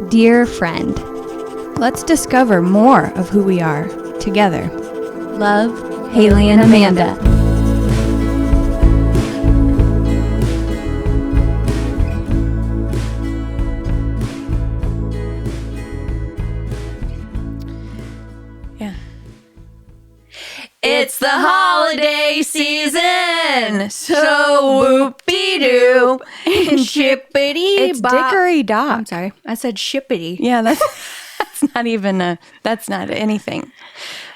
Dear friend, let's discover more of who we are together. Love, Haley and Amanda. It's the holiday season, so whoop-de-doo and shippity-bop. It's dickory-dock. I'm sorry, I said shippity. Yeah, that's not anything.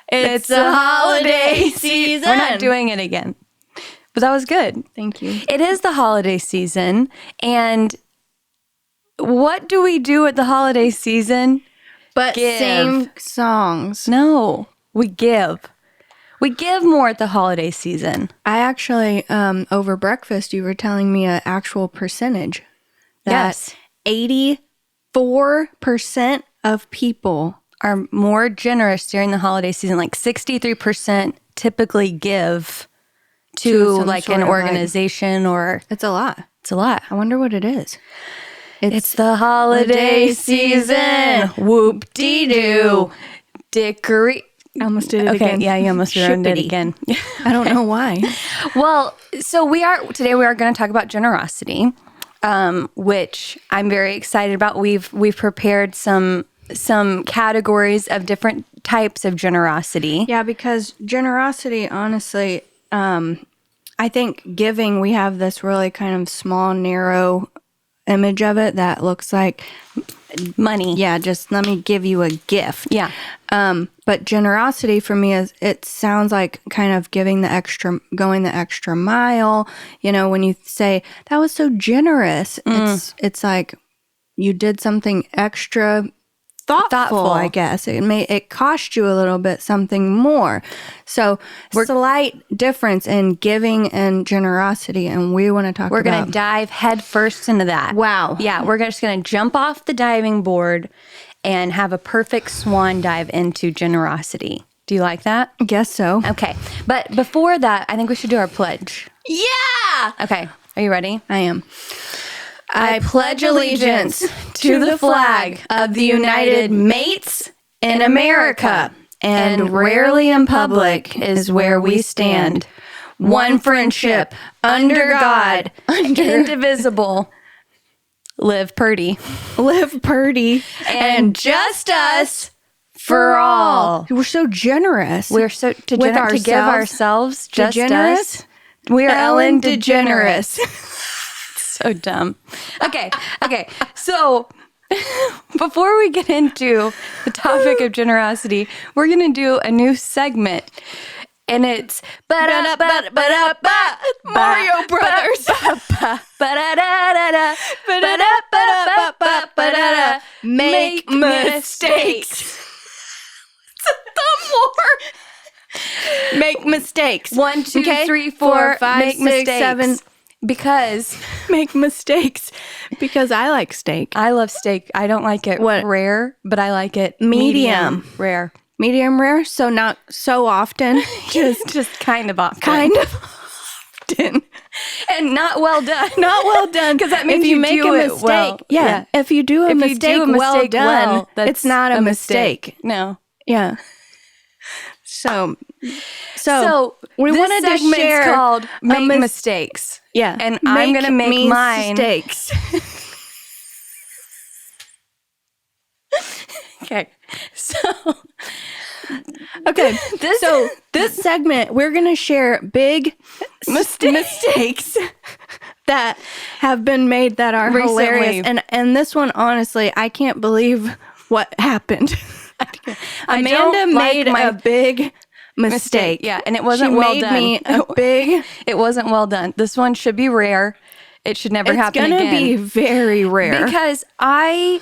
It's the holiday season. We're not doing it again. But that was good. Thank you. It is the holiday season, and what do we do at the holiday season? But Give. sing songs. No, we give. We give more at the holiday season. I actually, over breakfast, you were telling me an actual percentage. Yes. 84% of people are more generous during the holiday season. Like 63% typically give to like an organization or... It's a lot. It's a lot. I wonder what it is. It's the holiday season. Whoop-de-doo. Dickory... I almost did it again. Yeah, you almost ruined it again. I don't know why. Well, so today we are going to talk about generosity, which I'm very excited about. We've prepared some categories of different types of generosity. Yeah, because generosity, honestly, I think giving, we have this really kind of small, narrow image of it that looks like money. Yeah, just let me give you a gift. Yeah. But generosity for me it sounds like kind of going the extra mile. You know, when you say that was so generous, it's like you did something extra thoughtful. I guess it cost you a little bit something more. So slight difference in giving and generosity, and we want to talk. We're going to dive head first into that. Wow. Yeah, we're just going to jump off the diving board and have a perfect swan dive into generosity. Do you like that? I guess so. Okay, but before that, I think we should do our pledge. Yeah. Okay, are you ready? I am. I pledge allegiance to the flag of the United Mates in America, and rarely in public is where we stand. One friendship, under God, indivisible. Live purdy. Live purdy. And just us for all. We're so generous. We're so to give ourselves just DeGenerous? us. We are Ellen DeGeneres. So dumb. Okay. So before we get into the topic of generosity, we're going to do a new segment. And it's Mario Brothers. Make mistakes. Make mistakes. 1, 2, 3, 4, 5, make 6, mistakes. 7. Because make mistakes. Because I like steak. I love steak. I don't like it rare, but I like it medium rare. Medium rare, so not so often. just kind of often. Kind of often. And not well done. Not well done. Because that means if you make a mistake. Well, yeah. If you do a mistake well done, it's not a mistake. No. Yeah. So we wanted to share called Make Mistakes. Yeah. And I'm going to make mine. Mistakes. Okay. So this segment, we're going to share big mistakes that have been made that are recently hilarious. And this one, honestly, I can't believe what happened. Amanda made a big mistake. Yeah, and it wasn't well done. She made me a big... It wasn't well done. This one should be rare. It should never happen again. It's going to be very rare. Because I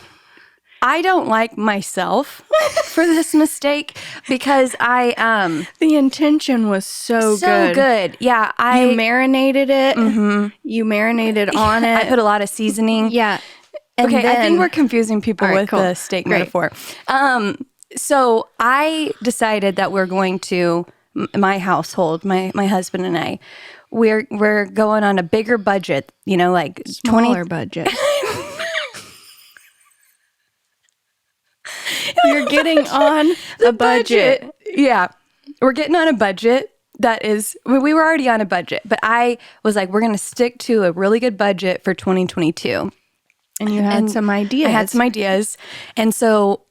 don't like myself for this mistake because the intention was so good. Yeah, you marinated it. Mm-hmm. You marinated on it. I put a lot of seasoning. Yeah. Okay, I think we're confusing people with the steak metaphor. So I decided that we're going to, my household, my husband and I, we're going on a bigger budget, like smaller budget. You're getting on a budget. Yeah. We're getting on a budget that is, we were already on a budget, but I was like, we're going to stick to a really good budget for 2022. And you had some ideas. I had some ideas. And so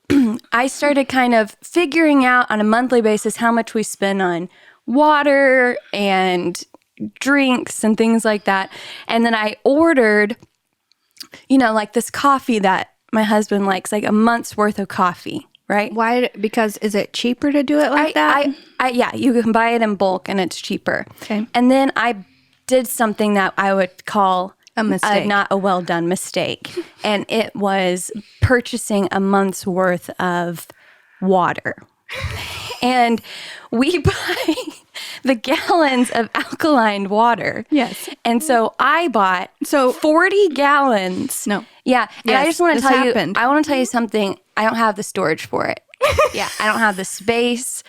I started kind of figuring out on a monthly basis how much we spend on water and drinks and things like that. And then I ordered, like this coffee that my husband likes, like a month's worth of coffee, right? Why? Because is it cheaper to do it like that? Yeah, you can buy it in bulk and it's cheaper. Okay. And then I did something that I would call a mistake. Not a well done mistake. And it was purchasing a month's worth of water. And we buy the gallons of alkaline water. Yes. And so I bought 40 gallons. No. Yeah. And Yes, I just want to this tell happened. you, I want to tell you something. I don't have the storage for it. Yeah. I don't have the space.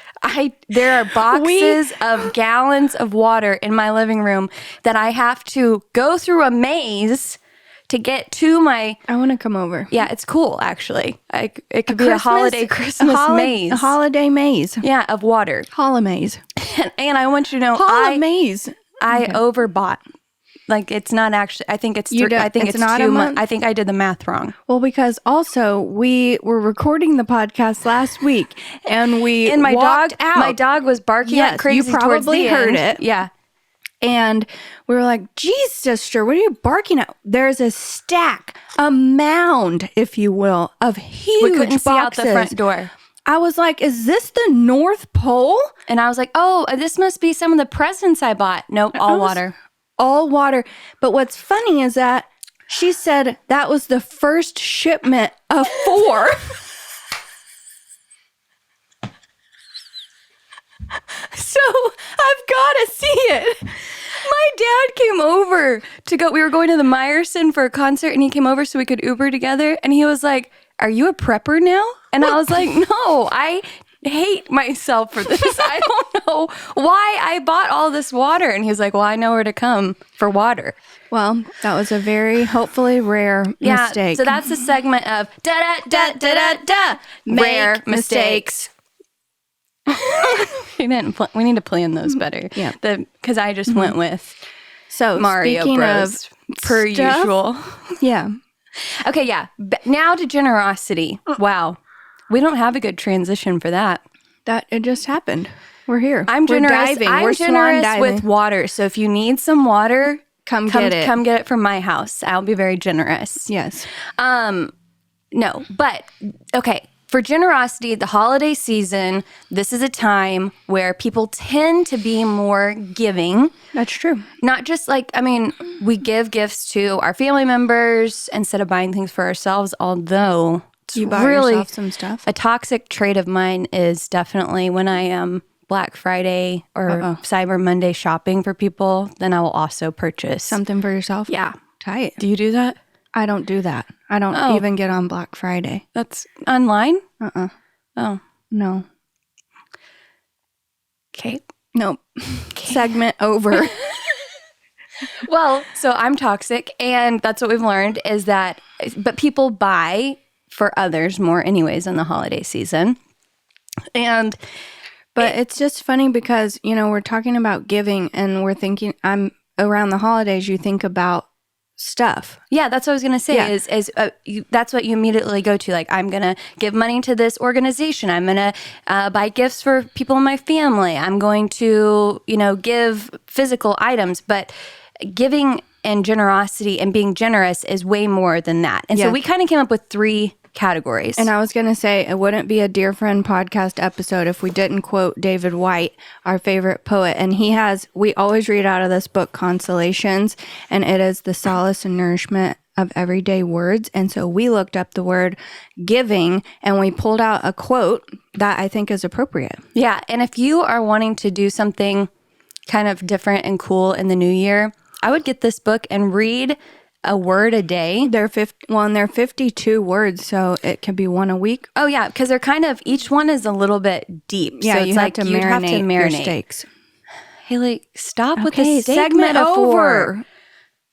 There are boxes of gallons of water in my living room that I have to go through a maze to get to my... I want to come over. Yeah, it's cool, actually. It could be a holiday Christmas maze. A holiday maze. Yeah, of water. Holla maze. And I want you to know, Holla maze. I overbought. Like, it's not actually... I think it's... it's not 2 months. a month? I think I did the math wrong. Well, because also we were recording the podcast last week, and we And my walked dog, out. my dog was barking like crazy. You towards probably the heard end. it. Yeah. And we were like, geez, sister, what are you barking at? There's a stack, a mound, if you will, of huge We couldn't see out boxes. the front door. I was like, is this the North Pole? And I was like, oh, this must be some of the presents I bought. Nope, all water. All water. But what's funny is that she said that was the first shipment of 4. So I've got to see it. My dad came over to go. We were going to the Meyerson for a concert, and he came over so we could Uber together. And he was like, "Are you a prepper now?" And I was like, "No, I hate myself for this. I don't know why I bought all this water." And he was like, "Well, I know where to come for water." Well, that was a very hopefully rare mistake. So that's the segment of da da da da da da rare mistakes. We need to plan those better. Yeah. Because I just went with so Mario speaking Bros. Per stuff, usual. Yeah. Okay, yeah. Now to generosity. Wow. We don't have a good transition for that. That it just happened. We're here. I'm We're generous. diving. I'm We're generous swan diving. with water. So if you need some water, Come get it. Come get it from my house. I'll be very generous. Yes. No, but okay. For generosity, the holiday season, this is a time where people tend to be more giving. That's true. Not just we give gifts to our family members instead of buying things for ourselves, although it's You buy really yourself some stuff. a toxic trait of mine is definitely when I am Black Friday or Cyber Monday shopping for people, then I will also purchase. Something for yourself? Yeah. Tight. Do you do that? I don't do that. I don't even get on Black Friday. That's online? Oh. No. Okay. Nope. Segment over. Well, so I'm toxic, and that's what we've learned is that, but people buy for others more anyways in the holiday season. And But it's just funny because, we're talking about giving and we're thinking, around the holidays, you think about stuff. yeah, that's what I was going to say that's what you immediately go to. Like, I'm going to give money to this organization. I'm going to buy gifts for people in my family. I'm going to, give physical items, but giving and generosity and being generous is way more than that. And so we kind of came up with 3 categories. And I was going to say, it wouldn't be a Dear Friend podcast episode if we didn't quote David White, our favorite poet. And we always read out of this book, Consolations, and it is the solace and nourishment of everyday words. And so we looked up the word giving and we pulled out a quote that I think is appropriate. Yeah. And if you are wanting to do something kind of different and cool in the new year, I would get this book and read a word a day. They're 52 words, so it can be one a week. Oh, yeah, because they're kind of, each one is a little bit deep. Yeah, so it's you like have to you'd have to marinate your marinate. steaks. Haley, stop with the Okay, steak segment metaphor. over.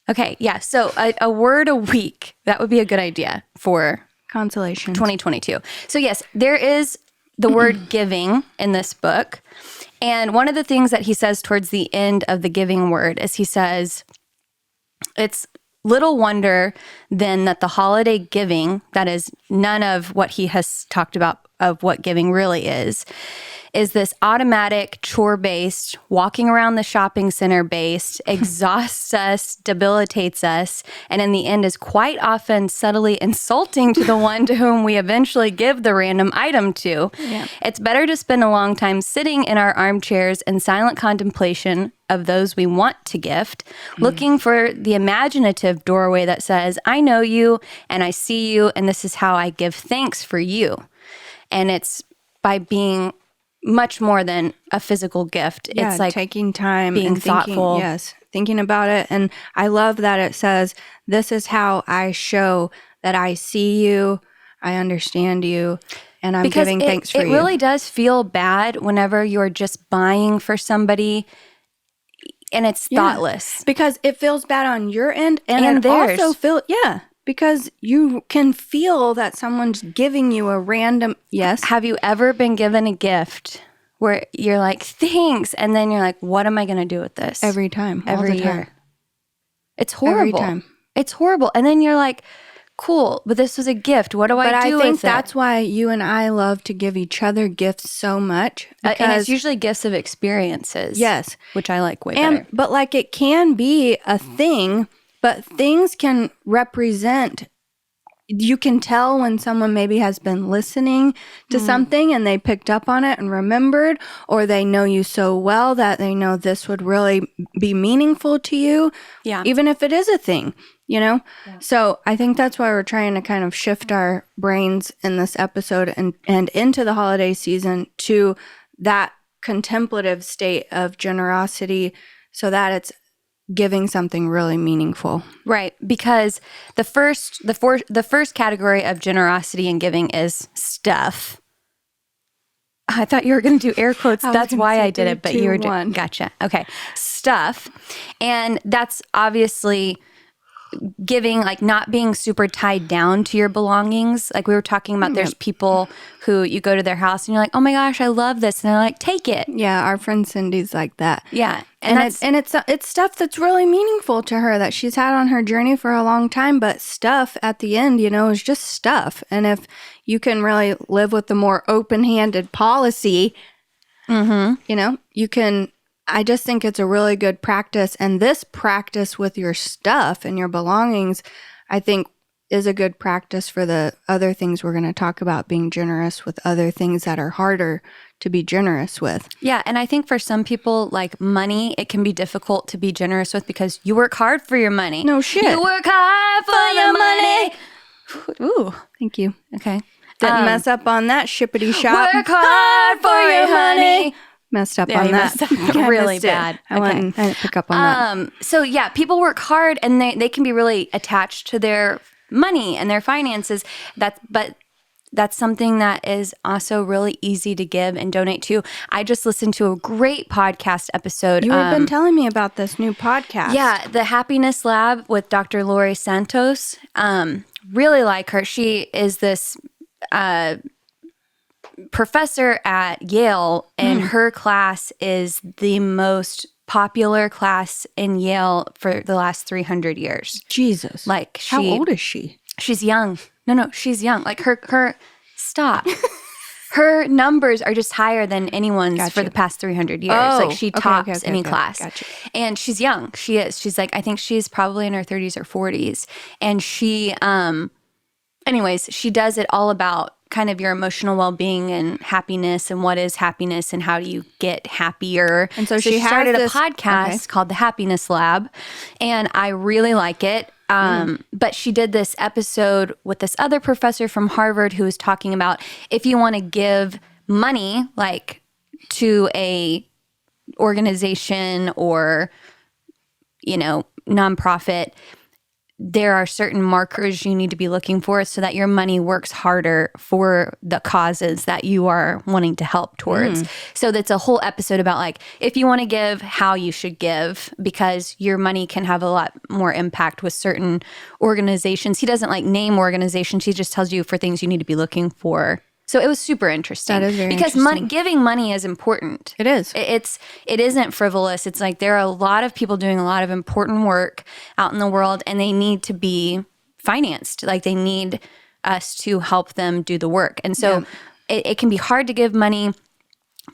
Okay, yeah, so a word a week. That would be a good idea for Consolation. 2022. So yes, there is the word giving in this book. And one of the things that he says towards the end of the giving word is he says, it's little wonder then that the holiday giving, that is none of what he has talked about of what giving really is this automatic, chore-based, walking around the shopping center-based, exhausts us, debilitates us, and in the end is quite often subtly insulting to the one to whom we eventually give the random item to. Yeah. It's better to spend a long time sitting in our armchairs in silent contemplation of those we want to gift, looking for the imaginative doorway that says, I know you, and I see you, and this is how I give thanks for you. And it's by being much more than a physical gift. Yeah, it's like taking time being and thoughtful. Yes, thinking about it. And I love that it says, this is how I show that I see you, I understand you, and I'm giving thanks for you. It really does feel bad whenever you're just buying for somebody and it's thoughtless. Because it feels bad on your end and it theirs. also because you can feel that someone's giving you a random, yes. Have you ever been given a gift where you're like, thanks, and then you're like, what am I going to do with this? Every time. Every all the year. time. It's horrible. Every time. It's horrible. And then you're like, cool, but this was a gift. What do I do with it? But I think that's why you and I love to give each other gifts so much. And it's usually gifts of experiences. Yes. Which I like way better. But like it can be a thing, but things can represent, you can tell when someone maybe has been listening to something and they picked up on it and remembered, or they know you so well that they know this would really be meaningful to you. Yeah. Even if it is a thing, you know? Yeah. So I think that's why we're trying to kind of shift our brains in this episode and into the holiday season to that contemplative state of generosity so that it's giving something really meaningful. Right, because the first category of generosity and giving is stuff. I thought you were going to do air quotes. That's why I did it, but you were doing. Gotcha. Okay, stuff, and that's obviously giving, like not being super tied down to your belongings. Like we were talking about, there's people who you go to their house and you're like, oh my gosh, I love this, and they're like, take it. Yeah, our friend Cindy's like that. Yeah, and it's stuff that's really meaningful to her that she's had on her journey for a long time. But stuff at the end, you know, is just stuff. And if you can really live with the more open-handed policy, you know, you can. I just think it's a really good practice. And this practice with your stuff and your belongings, I think, is a good practice for the other things we're going to talk about, being generous with other things that are harder to be generous with. Yeah, and I think for some people, like money, it can be difficult to be generous with because you work hard for your money. No shit. You work hard for your money. Ooh. Thank you. Okay. Didn't mess up on that shippity shop. Work hard for your money. Messed up on that. Really bad. I didn't pick up on that. So yeah, people work hard and they can be really attached to their money and their finances. But that's something that is also really easy to give and donate to. I just listened to a great podcast episode. You have been telling me about this new podcast. Yeah, the Happiness Lab with Dr. Lori Santos. Really like her. She is this professor at Yale, and her class is the most popular class in Yale for the last 300 years. Jesus. Like how old is she? She's young. No, she's young. Like her stop. Her numbers are just higher than anyone's for the past 300 years. Oh, she tops any class. Gotcha. And she's young. She is. She's like, I think she's probably in her 30s or 40s. And she, anyways, she does it all about kind of your emotional well-being and happiness and what is happiness and how do you get happier. And so she started a podcast called The Happiness Lab, and I really like it. But she did this episode with this other professor from Harvard who was talking about if you want to give money like to a organization or, you know, nonprofit, there are certain markers you need to be looking for so that your money works harder for the causes that you are wanting to help towards. So that's a whole episode about like, if you want to give, how you should give, because your money can have a lot more impact with certain organizations. He doesn't like name organizations. He just tells you for things you need to be looking for. So it was super interesting. That is very because interesting. giving money is important. It is. It isn't frivolous. It's like there are a lot of people doing a lot of important work out in the world, and they need to be financed. Like they need us to help them do the work. And so it can be hard to give money,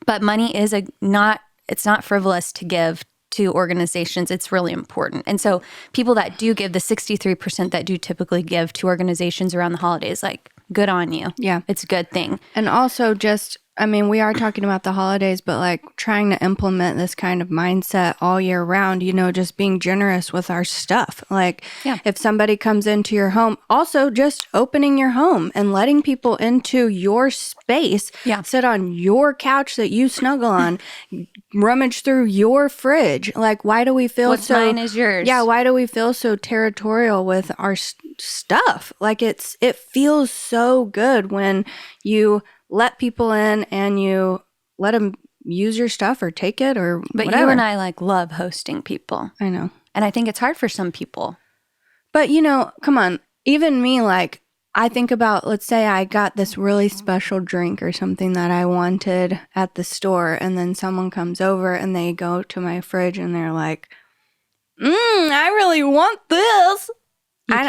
but money is it's not frivolous to give to organizations. It's really important. And so people that do give, the 63% that do typically give to organizations around the holidays, like, good on you. Yeah. It's a good thing. And also just, I mean, we are talking about the holidays, but like trying to implement this kind of mindset all year round, you know, just being generous with our stuff. Like if somebody comes into your home, also just opening your home and letting people into your space, sit on your couch that you snuggle on, rummage through your fridge. Like, why do we feel What's mine is yours. Yeah. Why do we feel so territorial with our stuff? Like it feels so good when you let people in and you let them use your stuff or take it or but whatever. You and I like love hosting people. I know. And I think it's hard for some people. But you know, come on, even me, like I think about, let's say I got this really special drink or something that I wanted at the store, and then someone comes over and they go to my fridge and they're like, I really want this.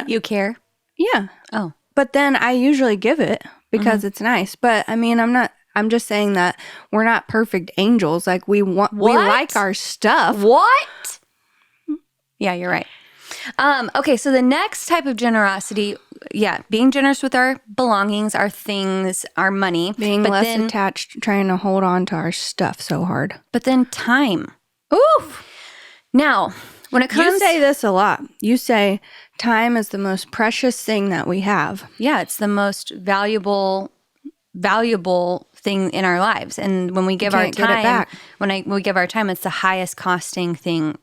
You care? Yeah. Oh. But then I usually give it because it's nice. But I mean, I'm just saying that we're not perfect angels. Like we like our stuff. What? Yeah, you're right. Okay, so the next type of generosity, being generous with our belongings, our things, our money. Being less attached, trying to hold on to our stuff so hard. But then time. Oof. Now, when it comes... You say this a lot. You say time is the most precious thing that we have. Yeah, it's the most valuable thing in our lives. And when we give our time, when we give our time, it's the highest costing thing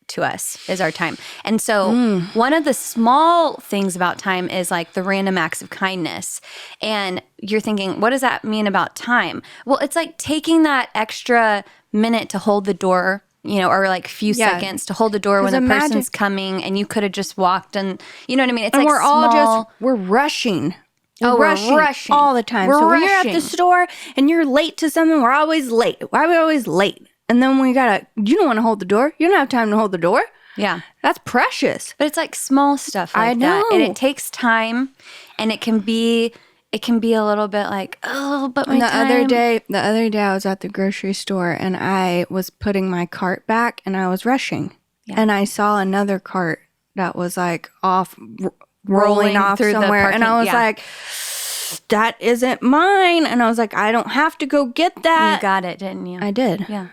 to us is our time. And so one of the small things about time is like the random acts of kindness. And you're thinking, what does that mean about time? Well, it's like taking that extra minute to hold the door, you know, or like few seconds to hold the door when the person's coming, and you could have just walked, and you know what I mean? It's like we're rushing. We're rushing all the time. We're so rushing. when you're at the store and you're late to something, we're always late. Why are we always late? And then you don't want to hold the door. You don't have time to hold the door. Yeah. That's precious. But it's like small stuff like I know. that. And it takes time, and it can be a little bit like, oh, but my time. The other day I was at the grocery store and I was putting my cart back and I was rushing. Yeah. And I saw another cart that was like rolling off through somewhere. And I was like, that isn't mine. And I was like, I don't have to go get that. You got it, didn't you? I did. Yeah.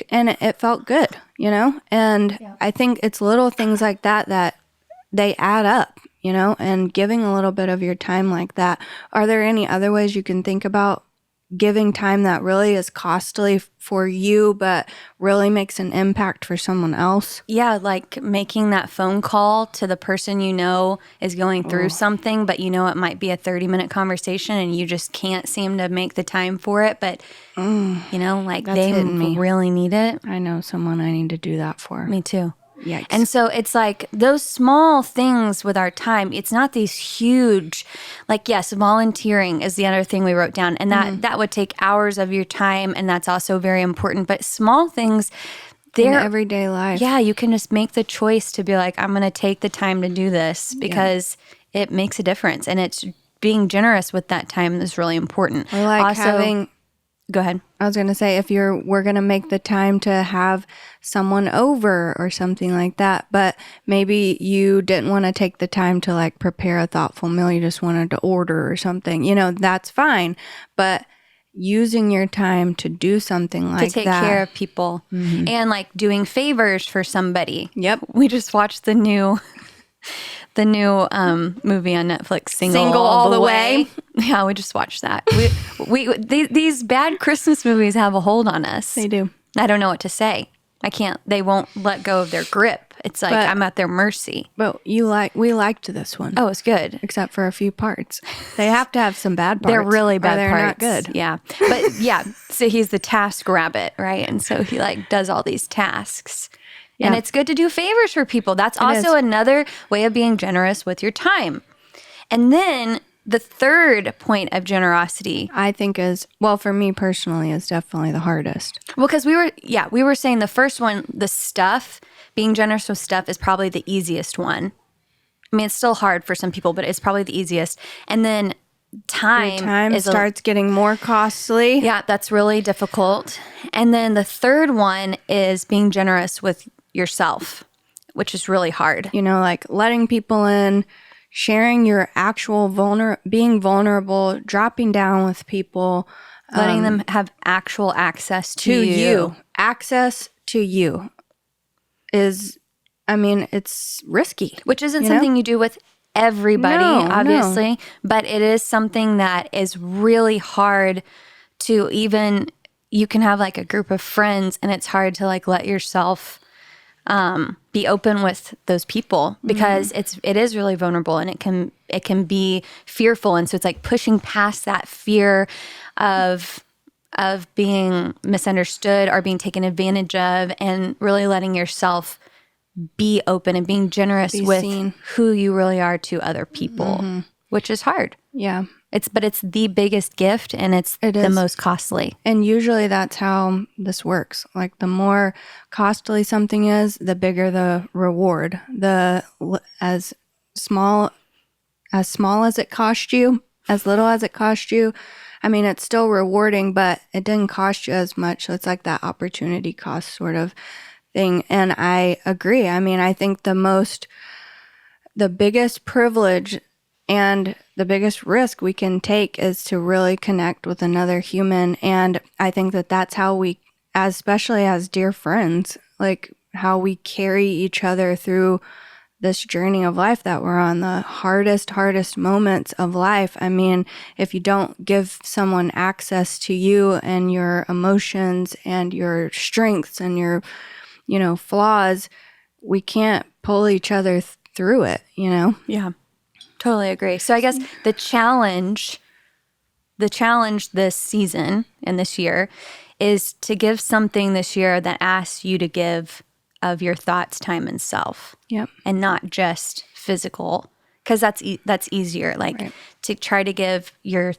And it felt good, you know? And I think it's little things like that they add up, you know? And giving a little bit of your time like that. Are there any other ways you can think about giving time that really is costly for you, but really makes an impact for someone else? Yeah, like making that phone call to the person you know is going through something, but you know it might be a 30-minute conversation and you just can't seem to make the time for it, but you know, like they really need it. I know someone I need to do that for. Me too. Yikes. And so it's like those small things with our time. It's not these huge, like, yes, volunteering is the other thing we wrote down. And that would take hours of your time. And that's also very important. But small things, in everyday life. Yeah, you can just make the choice to be like, I'm going to take the time to do this because it makes a difference. And it's being generous with that time is really important. Or like also, go ahead. I was going to say, we're going to make the time to have someone over or something like that, but maybe you didn't want to take the time to like prepare a thoughtful meal. You just wanted to order or something, you know, that's fine. But using your time to do something like that. To take care of people and like doing favors for somebody. Yep. We just watched the new movie on Netflix, Single All the Way. Yeah, we just watched that. These bad Christmas movies have a hold on us. They do. I don't know what to say. They won't let go of their grip. It's like I'm at their mercy. But we liked this one. Oh, it's good. Except for a few parts. They have to have some bad parts. They're really bad they're parts. Not good. Yeah. But yeah, so he's the task rabbit, right? And so he like does all these tasks. Yeah. And it's good to do favors for people. That's also another way of being generous with your time. And then the third point of generosity, I think is, well, for me personally, is definitely the hardest. Well, because we were saying the first one, the stuff, being generous with stuff is probably the easiest one. I mean, it's still hard for some people, but it's probably the easiest. And then time starts getting more costly. Yeah, that's really difficult. And then the third one is being generous with yourself, which is really hard. You know, like letting people in, sharing your actual being vulnerable, dropping down with people. Letting them have actual access to you. Access to you is, I mean, it's risky. Which isn't something you do with everybody, obviously. But it is something that is really hard to even, you can have like a group of friends and it's hard to like let yourself be open with those people because it is really vulnerable and it can be fearful. And so it's like pushing past that fear of being misunderstood or being taken advantage of and really letting yourself be open and being generous with seen. Who you really are to other people, which is hard. Yeah. But it's the biggest gift and it's the most costly. And usually that's how this works. Like the more costly something is, the bigger the reward. As small as it cost you, as little as it cost you, I mean, it's still rewarding, but it didn't cost you as much. So it's like that opportunity cost sort of thing. And I agree. I mean, I think the biggest privilege and the biggest risk we can take is to really connect with another human. And I think that that's how we, especially as dear friends, like how we carry each other through this journey of life that we're on, the hardest moments of life. I mean, if you don't give someone access to you and your emotions and your strengths and your, flaws, we can't pull each other through it, Yeah. Totally agree. So I guess the challenge this season and this year is to give something this year that asks you to give of your thoughts, time, and self. Yep. And not just physical, because that's easier. Like to try to give your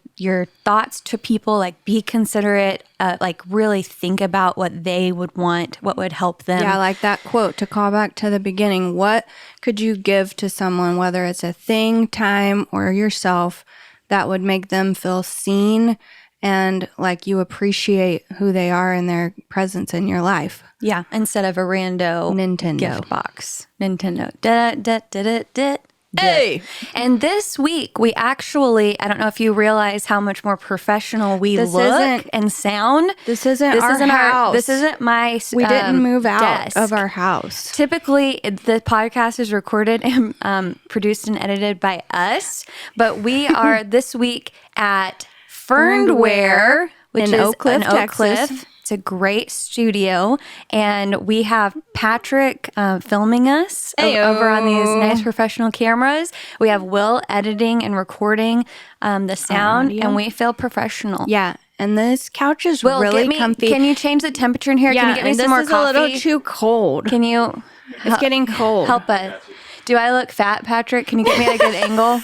thoughts to people, like be considerate, like really think about what they would want, what would help them. Yeah, like that quote, to call back to the beginning. What could you give to someone, whether it's a thing, time, or yourself, that would make them feel seen and like you appreciate who they are and their presence in your life? Yeah, instead of a rando Nintendo gift box. Nintendo. Da-da-da-da-da. Hey! And this week, we actually, I don't know if you realize how much more professional we look and sound. This isn't our house. This isn't my We didn't move out desk. of our house. Typically, the podcast is recorded and produced and edited by us, but we are this week at Furndware, which is in Oak Cliff, Texas. It's a great studio, and we have Patrick filming us over on these nice professional cameras. We have Will editing and recording the sound, and we feel professional. Yeah, and this couch is Will, really comfy. Can you change the temperature in here? Yeah, can you get me some more coffee? This is a little too cold. Can you? It's getting cold. Help us. Do I look fat, Patrick? Can you get me at a good angle?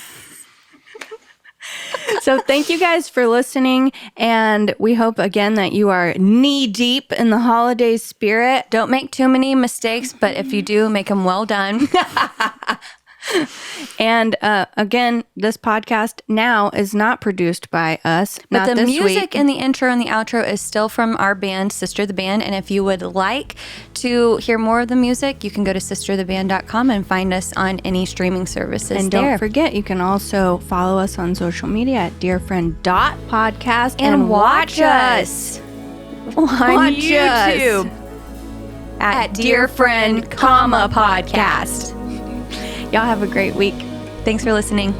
So thank you guys for listening, and we hope again that you are knee deep in the holiday spirit. Don't make too many mistakes, but if you do, make them well done. And again, this podcast now is not produced by us. But not the this music week. in the intro and the outro is still from our band, Sister the Band. And if you would like to hear more of the music, you can go to sistertheband.com and find us on any streaming services. And don't forget, you can also follow us on social media at dearfriend.podcast and watch us on YouTube at Dear Friend, Podcast. Y'all have a great week. Thanks for listening.